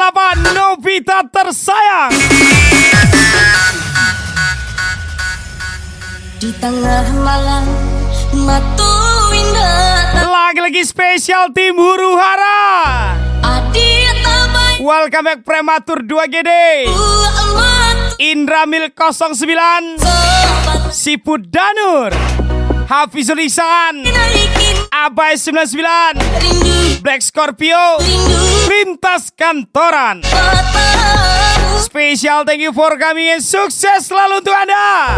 98 Novita tersayang. Di tengah malam matu indah. Lagi-lagi spesial tim Huru Hara. Adi tabai. Welcome back Prematur 2GD. Indra Mil 09, Siput Danur, Hafizul Ihsan, Abai 99, Black Scorpio, Lintas Kantoran. Spesial thank you for kami and sukses selalu untuk Anda.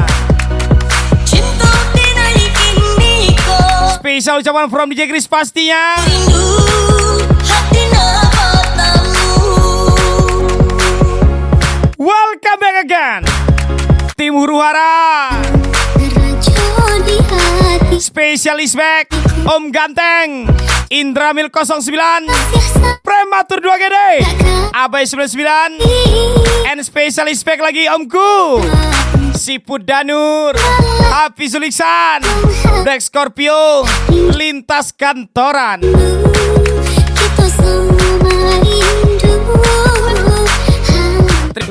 Spesial ucapan from DJ Chris pastinya. Welcome back again tim Huru Hara. Spesial is back Om Ganteng, Indra Mil 09, Prematur 2GD, Abai 99, and spesial is back lagi Omku, Siput Danur, Hafizul Ihsan, Black Scorpio, Lintas Kantoran.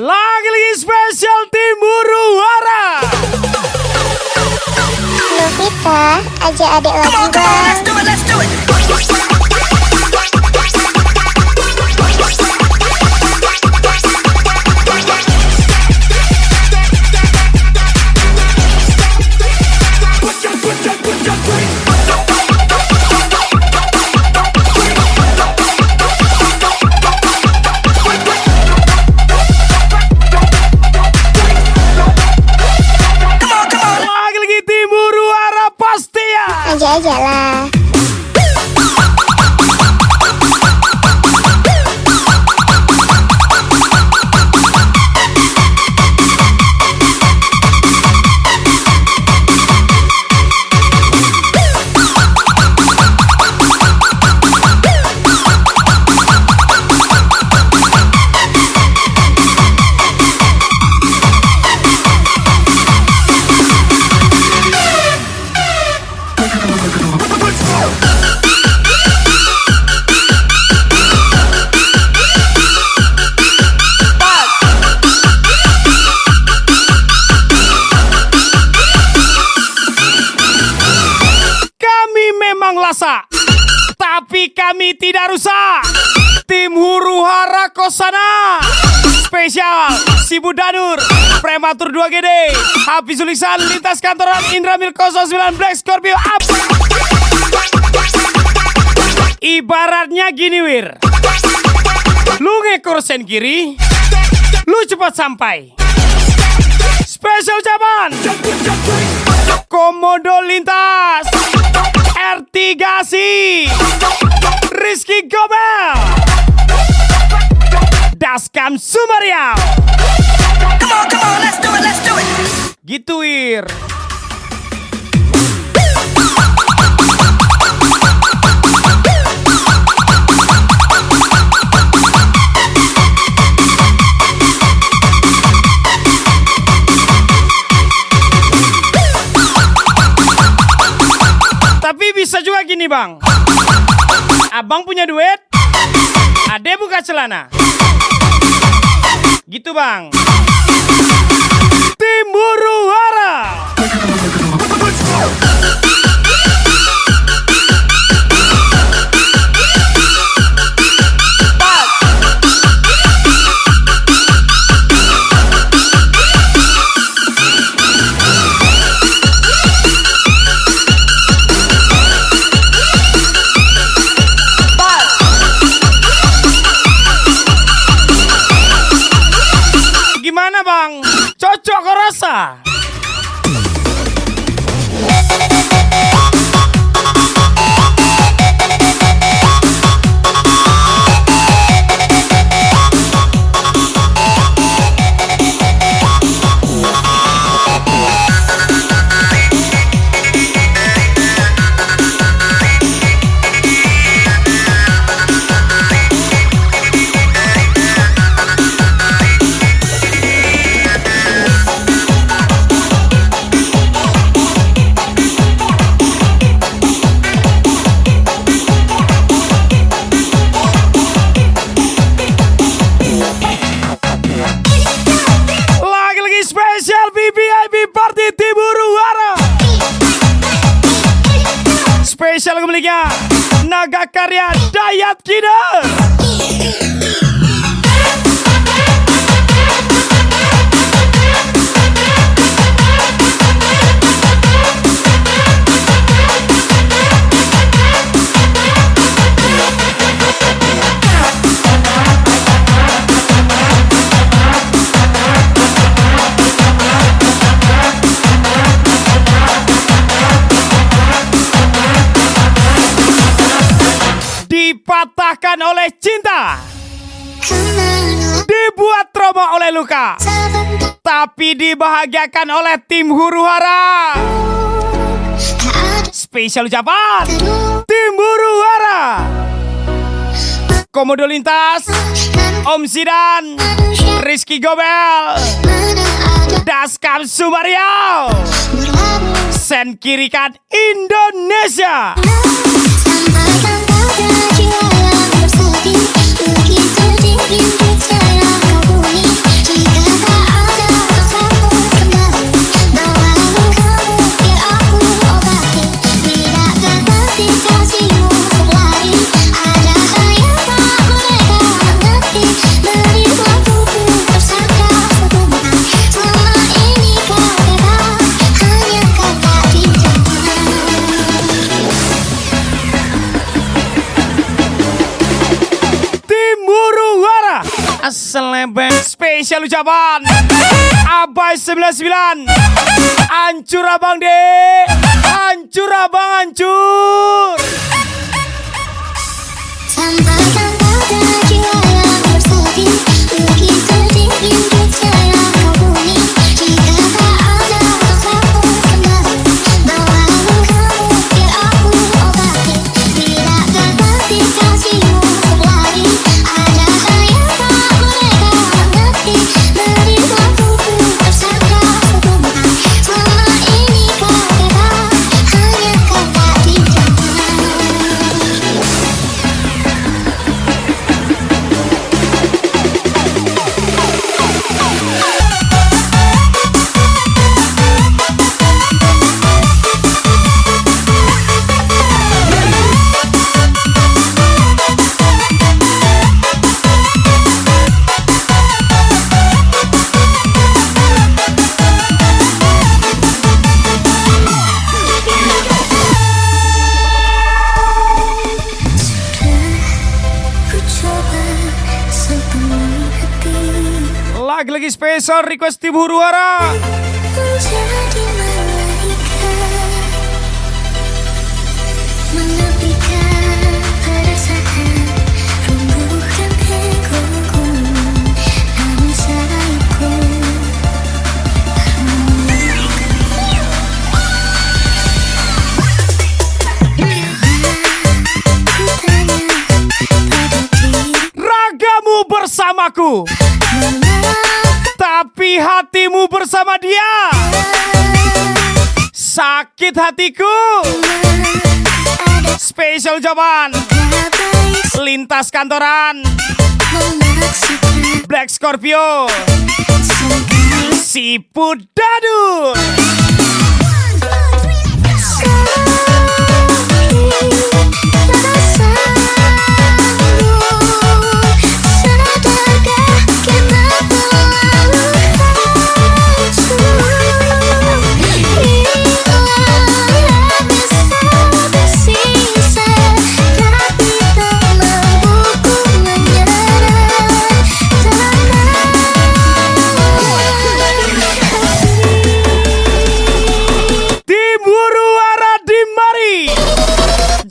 Lagi-lagi spesial tim Huru Hara. Novita, ajak adik lagi bang. Aja lah. Tapi kami tidak rusak. Tim Huru Hara Kosana. Spesial Siput Danur, Prematur 2GD, Hafizul Ihsan, Lintas Kantoran, Indra Mil 09, Black Scorpio up. Ibaratnya gini Wir, lu ngekor sen kiri, lu cepat sampai. Spesial ucapan Komodo Lintas, R3C, Rizky Gobel, Daskam Sumariau. Come on, let's do it. Gitu Wir. Tapi bisa juga gini bang, abang punya duit, ade buka celana, gitu bang. Tim Huru Hara. Gimana bang? Cocok kok rasa? Sikat Kider. Dipatahkan oleh cinta, dibuat trauma oleh luka, tapi dibahagiakan oleh tim huru hara. Spesial ucapan tim huru hara, Komodo Lintas, Om Sidan, Rizky Gobel, Daskam Sumariau, Sen Kirikan Indonesia. Selebeng spesial ucapan Abai 99, hancur abang deh, hancur abang, hancur. Sampaikan pada jiwa yang bersedih, begitu dingin kita yang kau bunyi. Jika tak ada rasaku kembali, bawalah kamu biar aku obati. Tidak berbakti kasihmu untuk lari, ada hal yang tak mereka mengerti. Beri waktuku tersangka hubungan, selama ini kau bebas, hanya kata di jalan. Lagi-lagi spesial request tim huru hara. Menjadi malaikat, menepikan perasaan, rumbuhkan egoku, namun sayangku. Ku tanya pada diri, Ragamu bersamaku, tapi hatimu bersama dia. Sakit hatiku. Spesial ucapan Lintas Kantoran, Black Scorpio, Siput Dadur.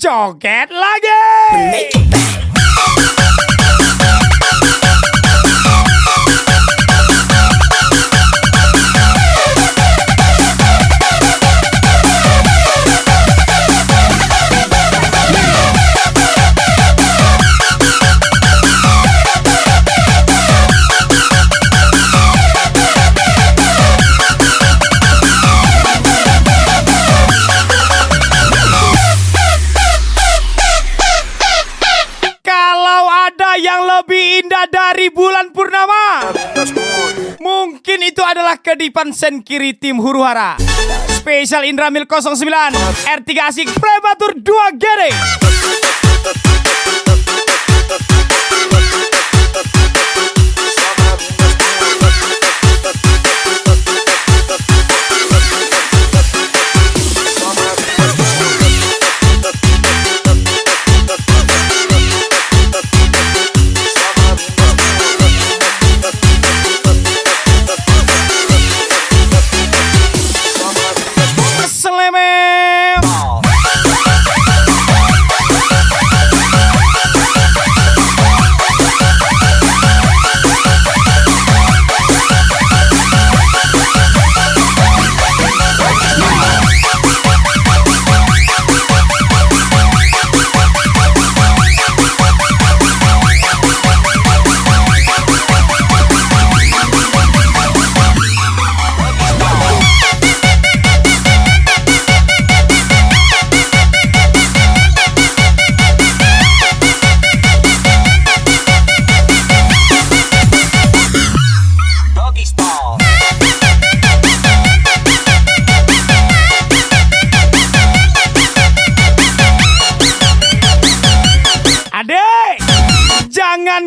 Joget lagi. Dari bulan purnama, mungkin itu adalah kedipan sen kiri tim huru hara. Spesial Indramil 09, R3 Asik Prematur 2 Gede.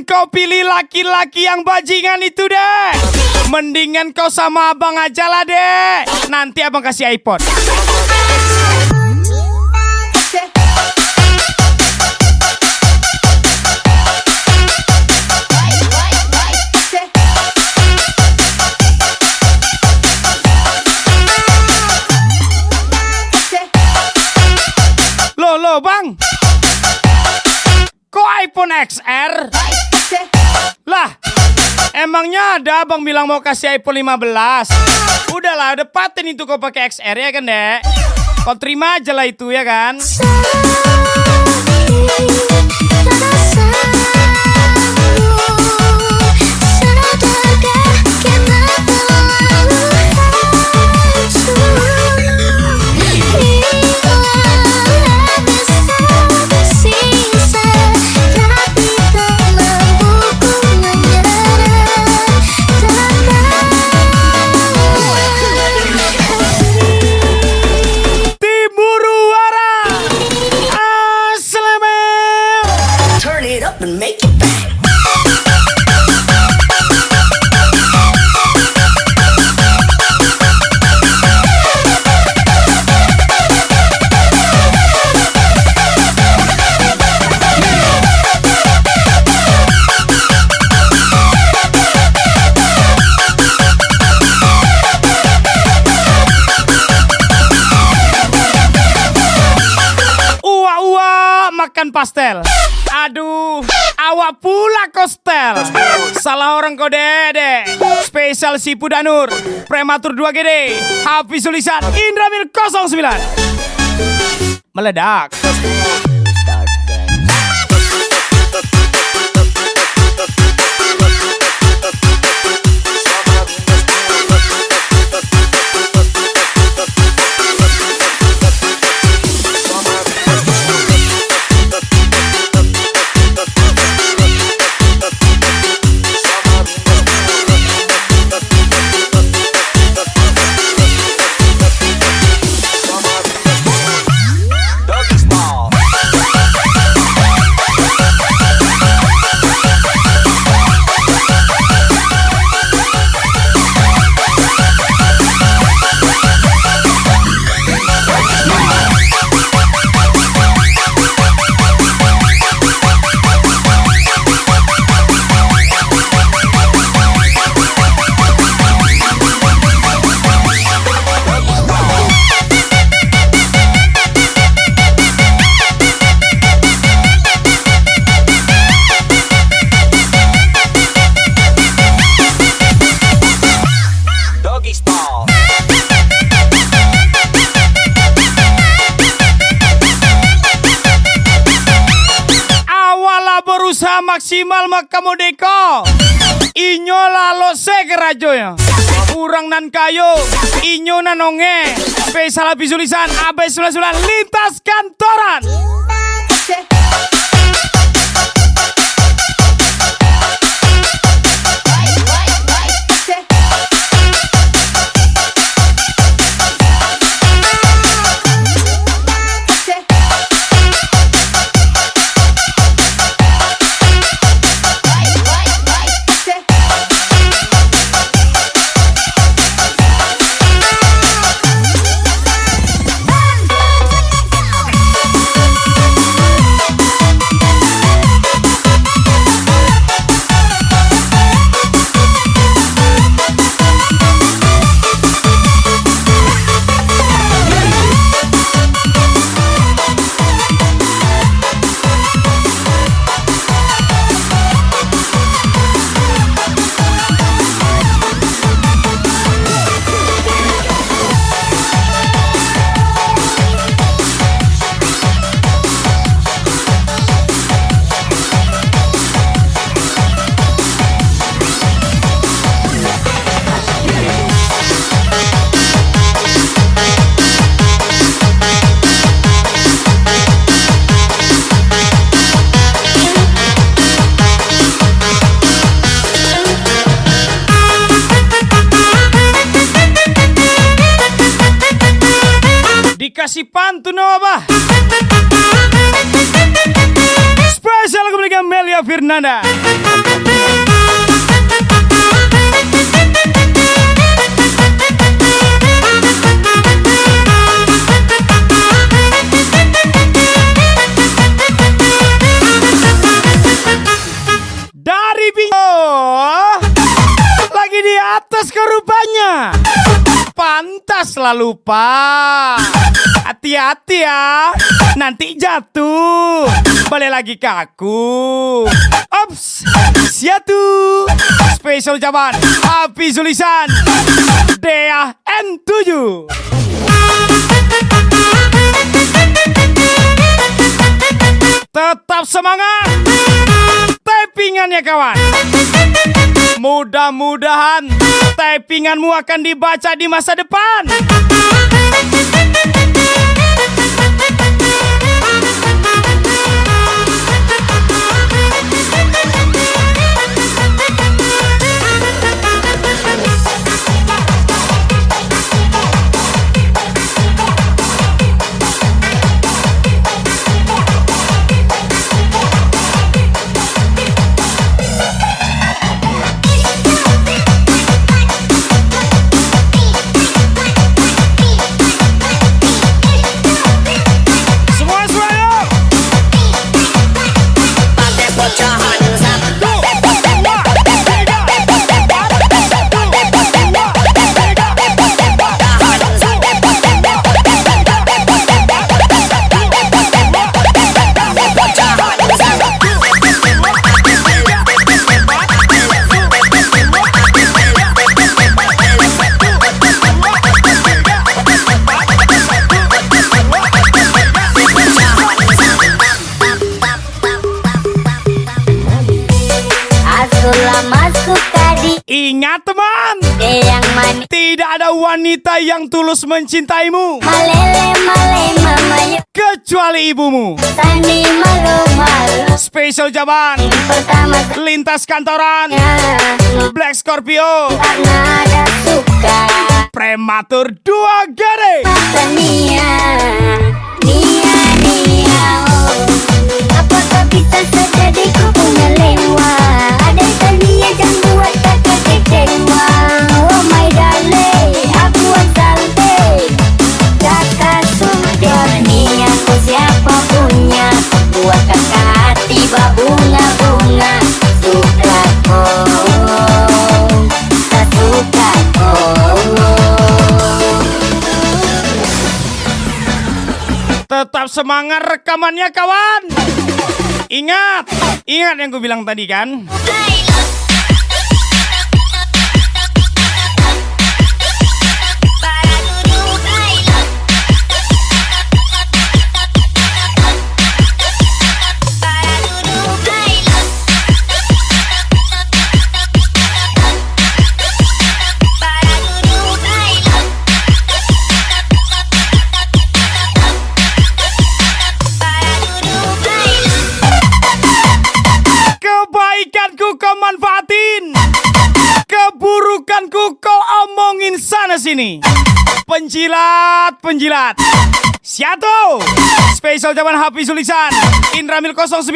Mendingan kau pilih laki-laki yang bajingan itu deh. Mendingan kau sama abang aja lah deh. Nanti abang kasih iPhone. Loh bang, kok iPhone XR? Lah, emangnya ada abang bilang mau kasih iPhone 15? Udahlah, ada paten itu kau pakai XR ya kan dek? Kau terima aja lah itu ya kan? Turn it up and make it bang. Makan pastel. Aduh, awak pula kostel. Salah orang kau dede. Spesial si Pudanur, Prematur 2GD, Hafiz Sulisan, Indramil 09. Meledak. Berusaha maksimal makamu deko. Inyo lalo segerajo ya. Kurang nan kayo, inyo nanonge. Spesial visualisan Hafiz Sulisan lintas kantoran. Dikasih pantun apa? Spesial kepada Melia Firnanda. atas kau rupanya. Pantaslah lupa. Hati-hati ya, nanti jatuh. Balik lagi ke aku. Ops, siatu. Spesial zaman Hafiz Lisan Dea N7. Tetap semangat typingannya kawan. Mudah-mudahan typinganmu akan dibaca di masa depan. Ingat teman, yang manis tidak ada wanita yang tulus mencintaimu malele male mamanya kecuali ibumu. tani malu-malu Spesial zaman pertama Lintas Kantoran Black Scorpio karena ada suka Prematur 2 Gede. masa Nia oh. Apakah bisa terjadi ku punya lewa ada tania jangan buat kakak kecewa. Oh my darling aku asante kakak sudah Nia ku siapa punya buat kakak hati babunga-bunga suka tak suka Tetap semangat rekamannya kawan. Ingat yang gue bilang tadi kan. Kebaikanku kau manfaatin, keburukanku kau omongin sana sini. Penjilat Siatu. Spesial zaman Hafiz Lisan Indramil 09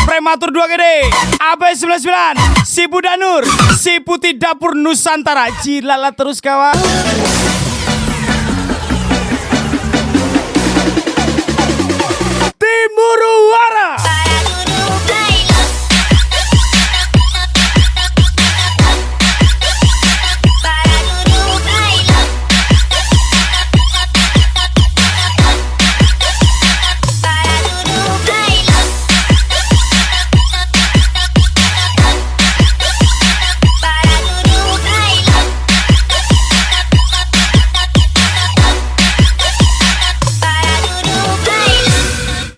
Prematur 2 Gede Abai 99 Si Budanur Si Putih Dapur Nusantara. Jilala terus kawan. Timur Wara.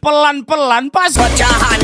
Pelan-pelan pas pecahan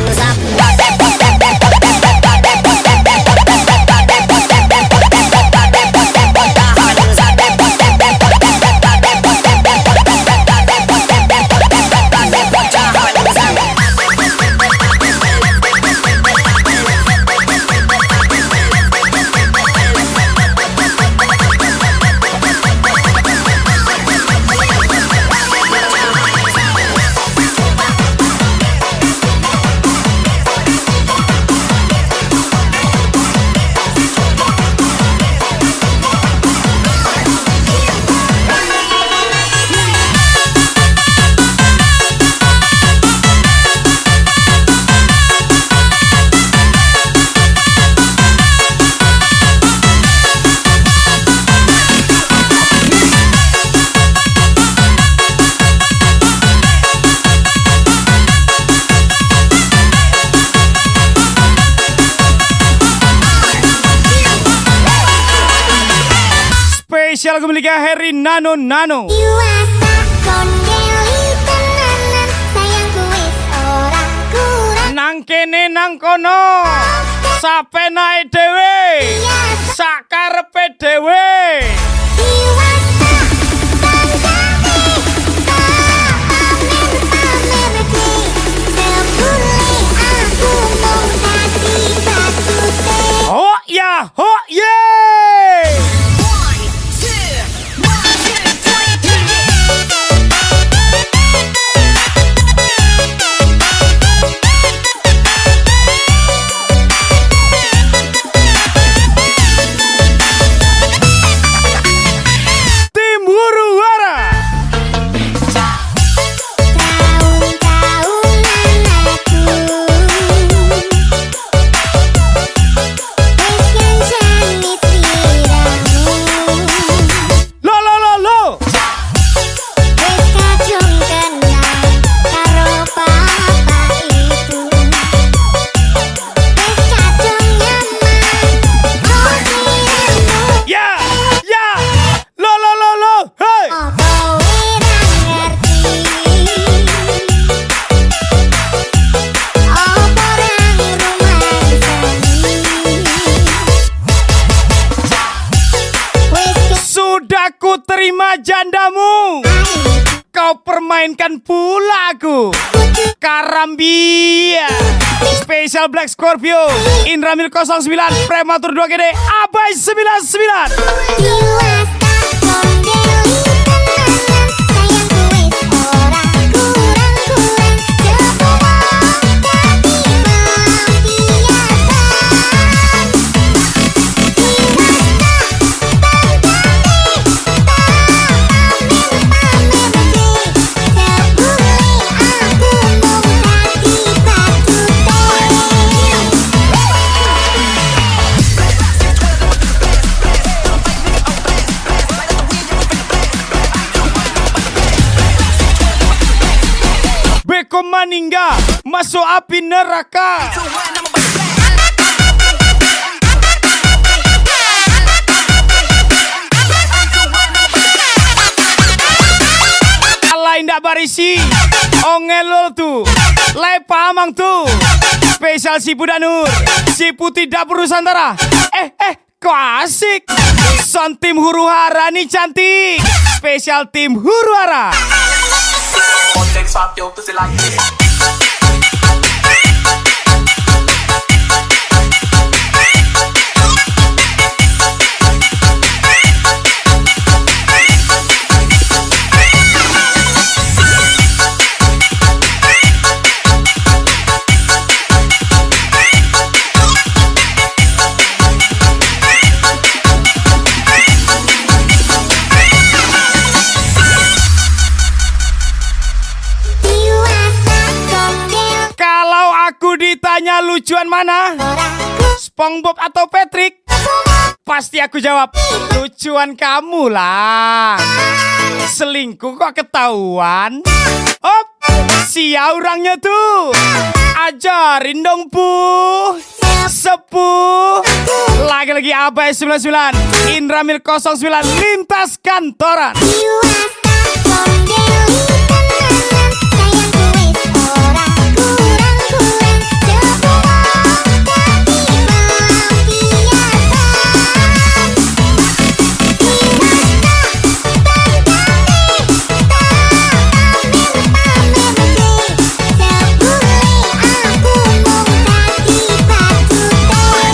Spesial lagu miliknya Heri Nano Nano. Yuasa kondeli tenanan sayangku wis ora kurang. Nang kene nang kono sape naik dewe sakarepe dewe. Yuasa panjane pamer-pamerke sepule aku mau dadi batute. Oh ya, oh ye. Tim Huru Hara. Tahun-tahunan aku wis ngancani sliramu. Lo lo lo lo. Wis kadung kenal karo papa ibu. Wis kadung nyaman kosimu. Ya, ya. Lo lo lo lo. Hey. Apa ora ngerti? Apa orang rumangsani? Wis Sudah ku terima jandamu. Kau permainkan pula aku. Karambia. Spesial Black Scorpio. Indramil 09. Prematur 2 GD. Abai 99. Yuasa kondeli tenanan sayangku wis ora kurang-kurang sepuluh dadi Beko maningga masuk api neraka. Lain ndak barisi. Ongelol tuh. Lepa amang tuh. Spesial si Budanur. Si Putih Dapur Nusantara. Kok asik. Son tim Huru Hara nih cantik. Spesial tim Huru Hara. Context swap your pussy like this. Yuasa kondeli Kalau aku ditanya lucuan mana? SpongeBob atau Patrick? Pasti aku jawab lucuan kamu lah. Selingkuh kok ketahuan? Hop, sia orangnya tuh. Ajarin dong puh. Sepuh. Lagi-lagi Abai 99. Indramil 09. Lintas kantoran. Yuasa kondeli tenanan sayangku wis ora kurang-kurang sepuluh dadi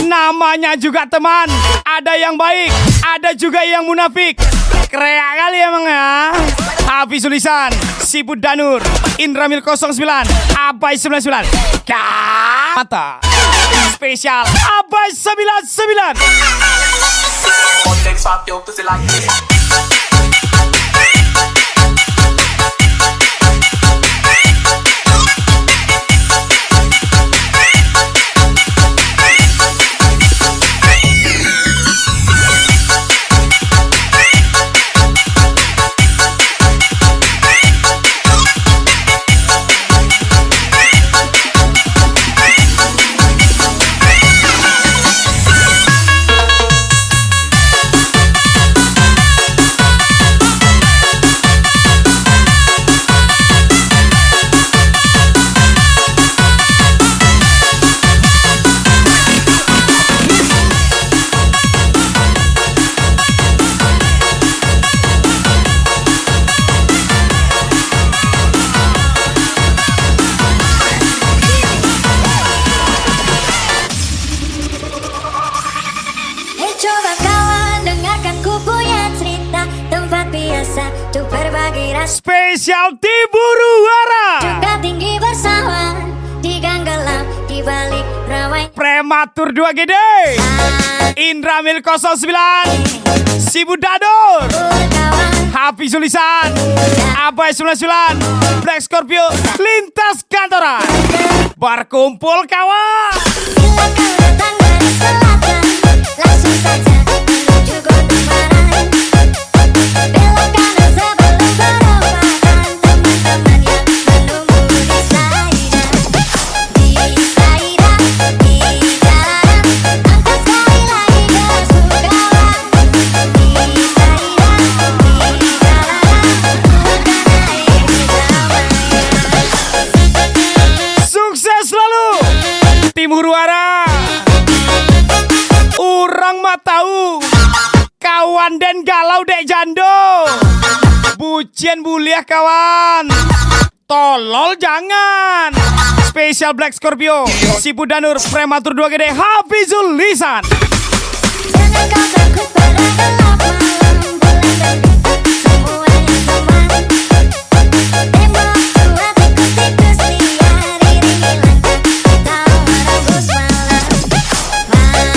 Namanya juga teman. Ada yang baik, ada juga yang munafik. Kreak kali emang ya. Hafiz Sulisan, Siput Danur, Indramil 09, Abai 99. Kata spesial Abai 99. Context swap your pussy like this. Satu berbagi rasa Spesial tim Huru-Hara juga tinggi bersama di gang gelap di balik ramai Prematur 2 GD Indra Mil 09 Sibu Dadur berkawan. Happy Sulisan Abai 99 Black Scorpio Lintas Kantoran Berkumpul kawan Bila kau datang dari selatan, langsung saja menuju Gondang Barat. Belok kanan sebelum perempatan, teman-teman yang menunggu di Saida. Di Saida, di jalanan, angkat sekali lagi gasu kawan. Di Saida, di jalanan, bukan naik damai. Sukses selalu Tim Huru-Hara Urang mah tahu Kawan dan galau dek jando Bucian buliah kawan Tolol jangan Spesial Black Scorpio Sibu Danur Prematur 2 GD Hafizul Lisan Jangan kau takut pada gelap malam, bulan dan bintang semuanya teman. Tembok tua tikus-tikus liar iringi langkah kita merembus malam. Mari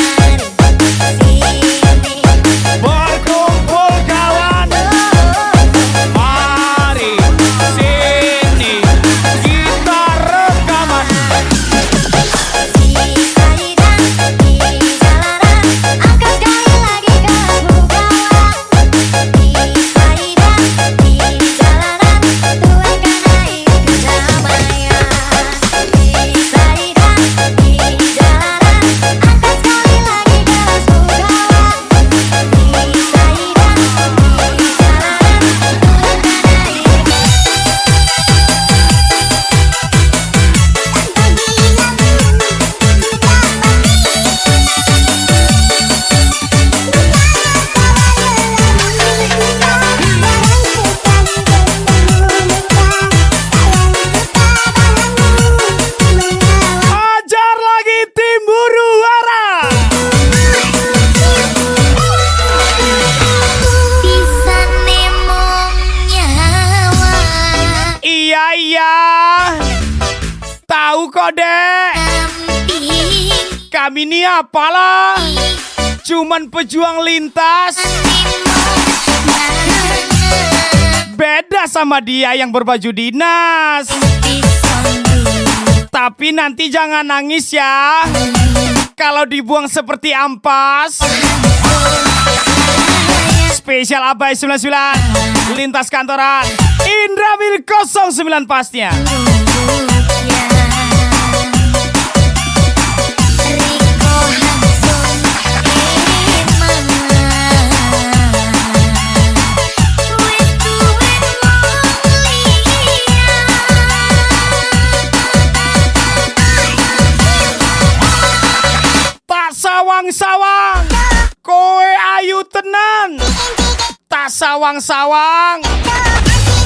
sini Berkumpul kawan Mari sini Kita rekaman di Saida, di jalanan, angkat sekali lagi gasmu kawan. Di Saida, di jalanan, tuangkan air kedamaian. Di Saida, di jalanan, angkat sekali lagi gasmu kawan. Di Saida, di Ajar lagi Tim Huru-Hara bisa nemong nyawa Iya Tahu kok dek Kami ini apalah Cuman pejuang lintas Beda sama dia yang berbaju dinas Tapi nanti jangan nangis ya Kalau dibuang seperti ampas Spesial Abai 99 Lintas Kantoran Indra Mil 09 pasnya Riko Hamsun Tak sawang-sawang Koe ayu tenan Tak sawang-sawang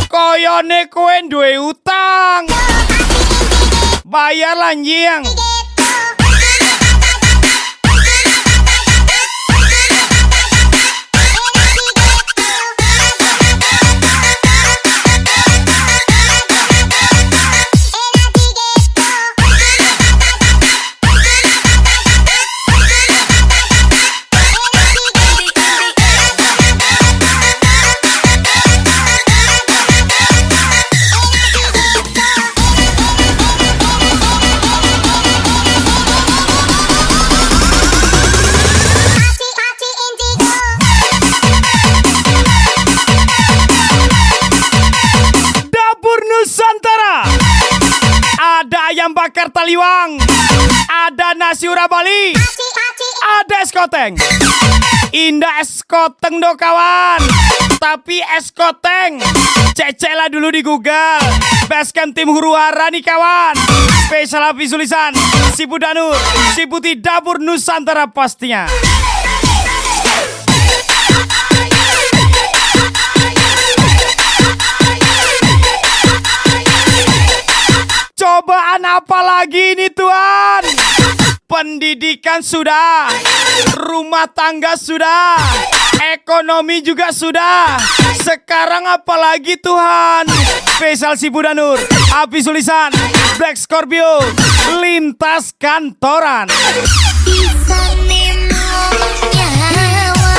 Koyone koe duwe utang Bayar lanjing Dapur Nusantara Ada ayam bakar taliwang Ada nasi urabali Ada es koteng Indah es koteng do kawan Tapi es koteng Ceceklah dulu di Google Basecamp Tim Huru-Hara nih kawan Spesial Hafiz Sulisan Sibu Danur Sibuti Dapur Nusantara pastinya Cobaan apa lagi nih Tuhan? Pendidikan sudah, rumah tangga sudah, ekonomi juga sudah. Sekarang apalagi Tuhan? Spesial si Budanur, Happy Sulisan, Black Scorpio, Lintas Kantoran. Bisa nemu nyawa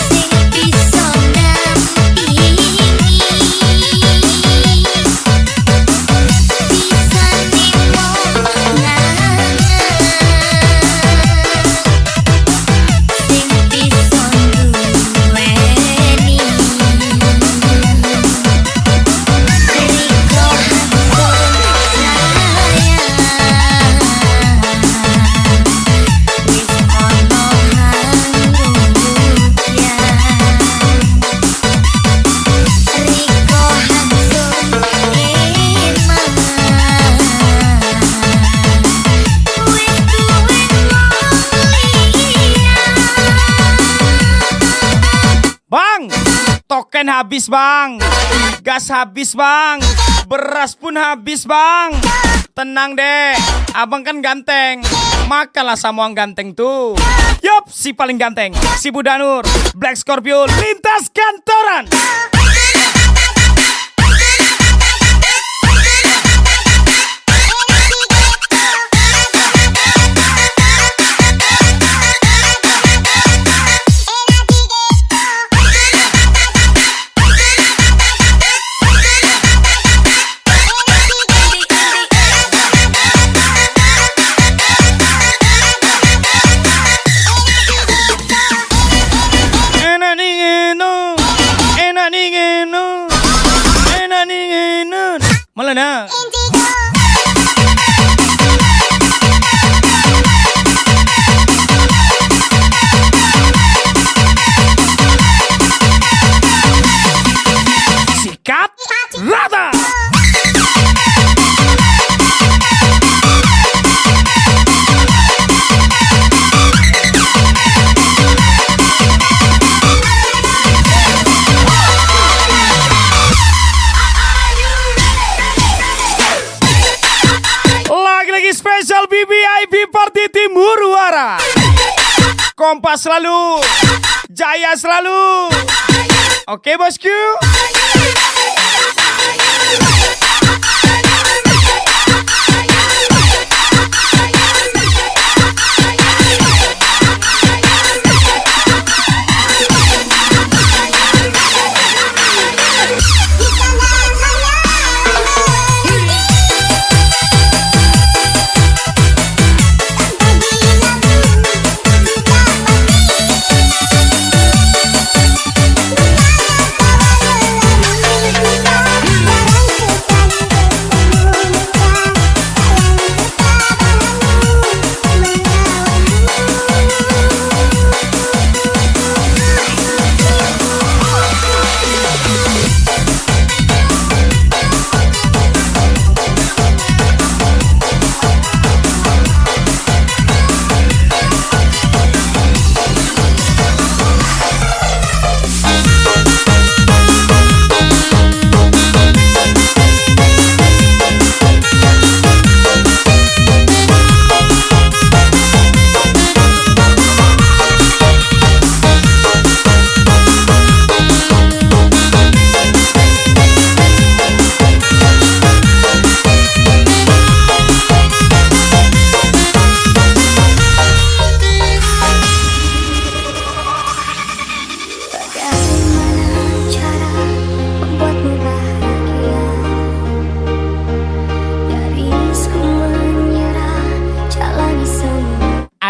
sing bisa nampingi. Bisa nemu ngangen sing bisa nduweni. Riko hancur sayang wis ono hanggungnya. Riko hancur emang wis duwe Bang, token habis bang, gas habis bang, beras pun habis bang. Tenang deh, abang kan ganteng, makanlah sama yang ganteng tuh. Yup, si paling ganteng, si Budanur, Black Scorpio, Lintas Kantoran. Malana. Sikat rata. Lagi-lagi spesial BBIB Party Tim Huru-Hara. Kompas selalu, jaya selalu. Oke bosku.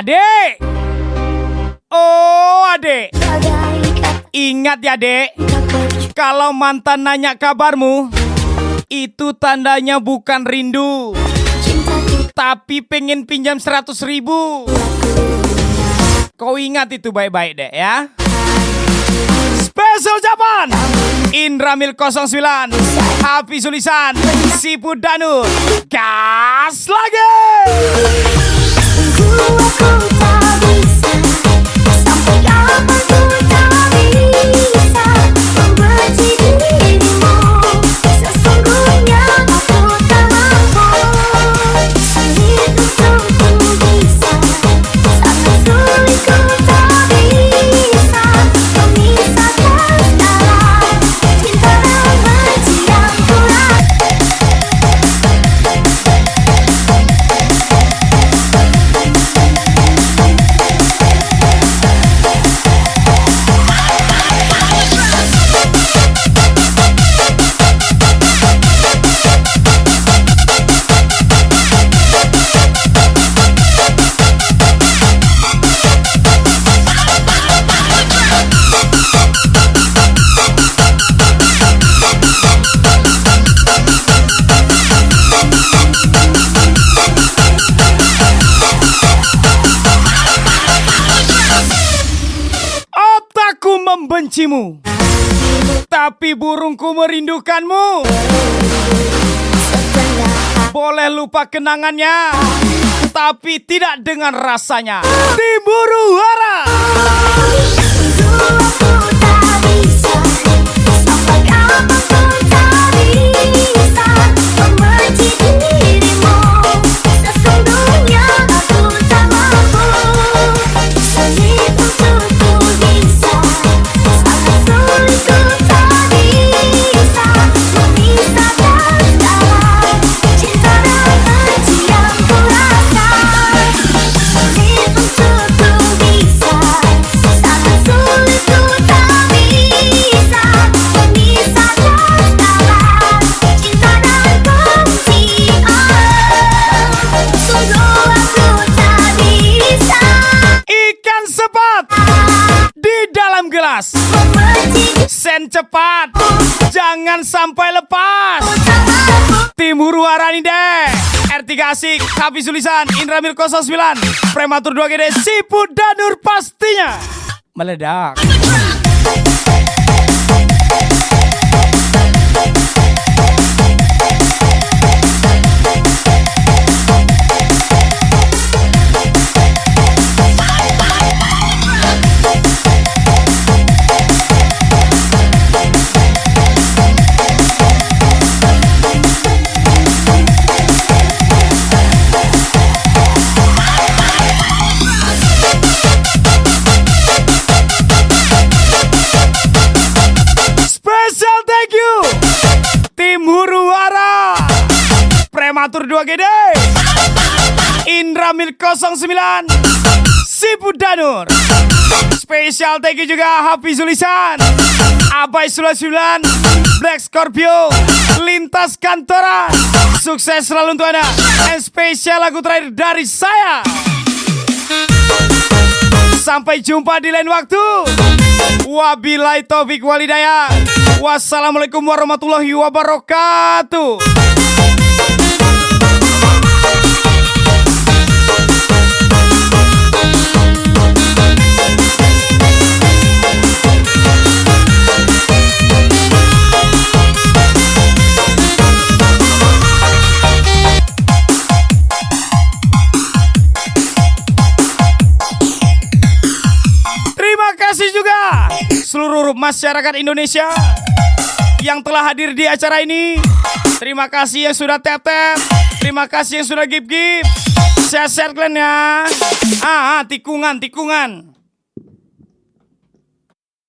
Adek. Oh, adek. Ingat ya, Dek. Kalau mantan nanya kabarmu, itu tandanya bukan rindu, tapi pengen pinjam 100.000. Kau ingat itu baik-baik, Dek, ya. Spesial Japan, Indramil 09, Happy Sulisan, si Budanur, gas lagi. Aku tak bisa sampai kapan ku tak bisa membenci dirimu. Sesungguhnya aku tak mampu, sulit untuk ku bisa, sangat sulit ku tak bisa membencimu, tapi burungku merindukanmu. Boleh lupa kenangannya, tapi tidak dengan rasanya. Tim Huru Hara. Sen cepat, jangan sampai lepas. Tim Huru Hara nih deh. R3 Asik, Hafiz Sulisan, Indra Mil 09, Prematur 2GD, Siput Danur pastinya meledak. Prematur 2GD, Indra Mil 09, Siput Danur. Spesial thank you juga Hafiz Sulisan, Abai Sulasiulan, Black Scorpio, Lintas Kantoran. Sukses selalu untuk Anda. Dan spesial lagu terakhir dari saya. Sampai jumpa di lain waktu. Wabillahi taufik walhidayah. Wassalamualaikum warahmatullahi wabarakatuh. Juga seluruh masyarakat Indonesia yang telah hadir di acara ini. Terima kasih yang sudah tap-tap, terima kasih yang sudah gip-gip. Sehat-sehat kalian ya. Tikungan